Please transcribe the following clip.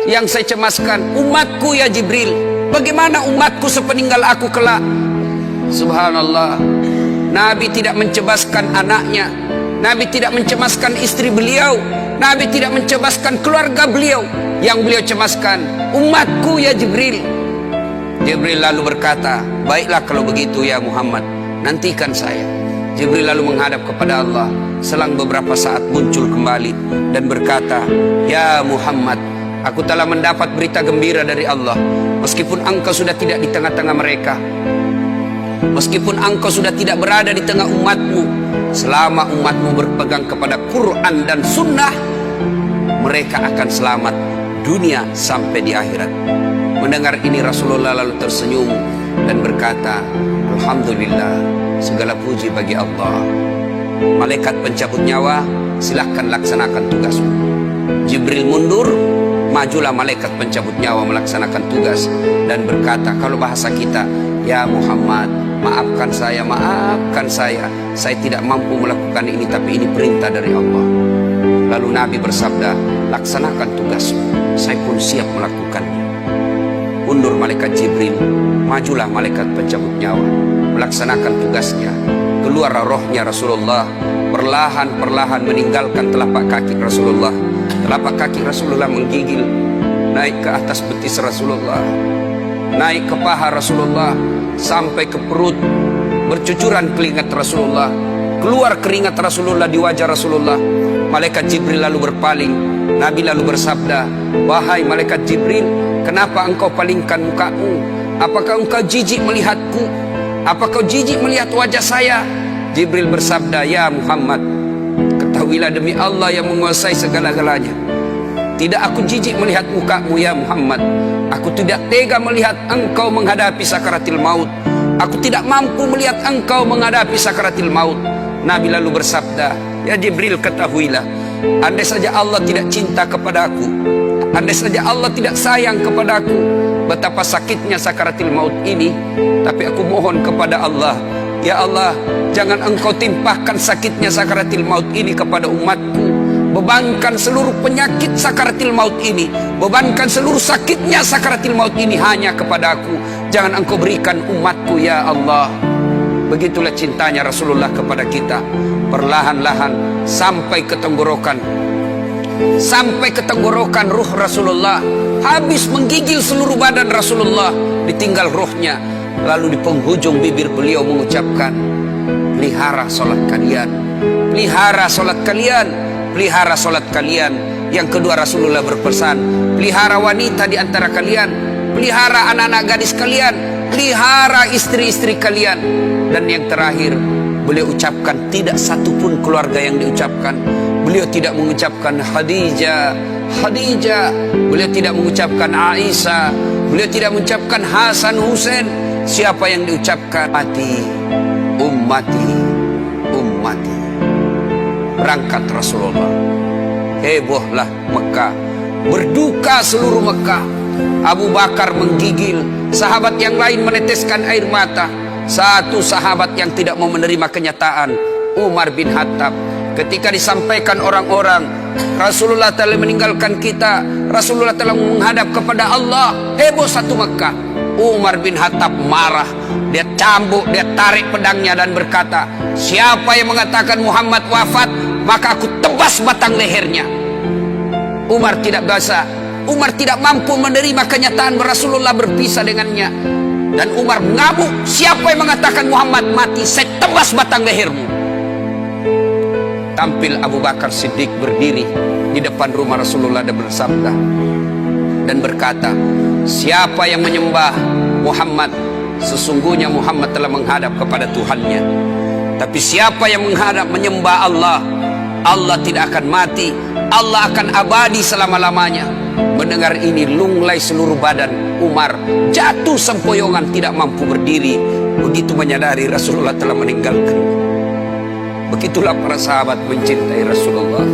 yang saya cemaskan? Umatku ya Jibril. Bagaimana umatku sepeninggal aku kelak? Subhanallah. Nabi tidak mencemaskan anaknya, Nabi tidak mencemaskan istri beliau, Nabi tidak mencemaskan keluarga beliau. Yang beliau cemaskan, umatku ya Jibril. Jibril lalu berkata, baiklah kalau begitu ya Muhammad, nantikan saya. Jibril lalu menghadap kepada Allah. Selang beberapa saat muncul kembali dan berkata, ya Muhammad, aku telah mendapat berita gembira dari Allah. Meskipun engkau sudah tidak di tengah-tengah mereka, meskipun engkau sudah tidak berada di tengah umatmu, selama umatmu berpegang kepada Quran dan Sunnah, mereka akan selamat dunia sampai di akhirat. Mendengar ini Rasulullah lalu tersenyum dan berkata, alhamdulillah, segala puji bagi Allah. Malaikat pencabut nyawa, silahkan laksanakan tugasmu. Jibril mundur, majulah malaikat pencabut nyawa melaksanakan tugas dan berkata, kalau bahasa kita, ya Muhammad, maafkan saya, saya tidak mampu melakukan ini, tapi ini perintah dari Allah. Lalu Nabi bersabda, laksanakan tugasmu, saya pun siap melakukannya. Mundur malaikat Jibril, majulah malaikat pencabut nyawa melaksanakan tugasnya. Keluar rohnya Rasulullah, perlahan-perlahan meninggalkan telapak kaki Rasulullah. Telapak kaki Rasulullah menggigil naik ke atas betis Rasulullah, naik ke paha Rasulullah, sampai ke perut. Bercucuran keringat Rasulullah, keluar keringat Rasulullah di wajah Rasulullah. Malaikat Jibril lalu berpaling. Nabi lalu bersabda, wahai malaikat Jibril, kenapa engkau palingkan mukamu? Apakah engkau jijik melihatku? Apakah kau jijik melihat wajah saya? Jibril bersabda, ya Muhammad, ketahuilah demi Allah yang menguasai segala-galanya, tidak aku jijik melihat mukamu ya Muhammad. Aku tidak tega melihat engkau menghadapi sakaratil maut. Aku tidak mampu melihat engkau menghadapi sakaratil maut. Nabi lalu bersabda, ya Jibril, ketahuilah, andai saja Allah tidak cinta kepadaku, andai saja Allah tidak sayang kepadaku, betapa sakitnya sakaratil maut ini. Tapi aku mohon kepada Allah, ya Allah, jangan engkau timpahkan sakitnya sakaratil maut ini kepada umatku. Bebankan seluruh penyakit sakaratil maut ini, bebankan seluruh sakitnya sakaratil maut ini hanya kepada aku. Jangan engkau berikan umatku ya Allah. Begitulah cintanya Rasulullah kepada kita. Perlahan-lahan sampai ke tenggorokan, sampai ke tenggorokan ruh Rasulullah. Habis menggigil seluruh badan Rasulullah, ditinggal ruhnya. Lalu di penghujung bibir beliau mengucapkan, pelihara solat kalian, pelihara solat kalian, pelihara solat kalian. Yang kedua Rasulullah berpesan, pelihara wanita di antara kalian, pelihara anak-anak gadis kalian, pelihara istri-istri kalian. Dan yang terakhir beliau ucapkan, tidak satupun keluarga yang diucapkan. Beliau tidak mengucapkan Khadijah, Khadijah. Beliau tidak mengucapkan Aisyah. Beliau tidak mengucapkan Hasan, Husain. Siapa yang diucapkan? Ummati, ummati, ummati. Berangkat Rasulullah. Hebohlah Mekah, berduka seluruh Mekah. Abu Bakar menggigil, sahabat yang lain meneteskan air mata. Satu sahabat yang tidak mau menerima kenyataan, Umar bin Khattab. Ketika disampaikan orang-orang, Rasulullah telah meninggalkan kita, Rasulullah telah menghadap kepada Allah, heboh satu Mekah. Umar bin Khattab marah, dia cambuk, dia tarik pedangnya dan berkata, siapa yang mengatakan Muhammad wafat, maka aku tebas batang lehernya. Umar tidak bisa, Umar tidak mampu menerima kenyataan Rasulullah berpisah dengannya. Dan Umar mengamuk, siapa yang mengatakan Muhammad mati, saya tebas batang lehermu. Tampil Abu Bakar Siddiq berdiri di depan rumah Rasulullah dan bersabda dan berkata, siapa yang menyembah Muhammad, sesungguhnya Muhammad telah menghadap kepada Tuhannya. Tapi siapa yang menghadap menyembah Allah, Allah tidak akan mati, Allah akan abadi selama-lamanya. Mendengar ini lunglai seluruh badan Umar, jatuh sempoyongan, tidak mampu berdiri. Begitu menyadari Rasulullah telah meninggalkan. Begitulah para sahabat mencintai Rasulullah.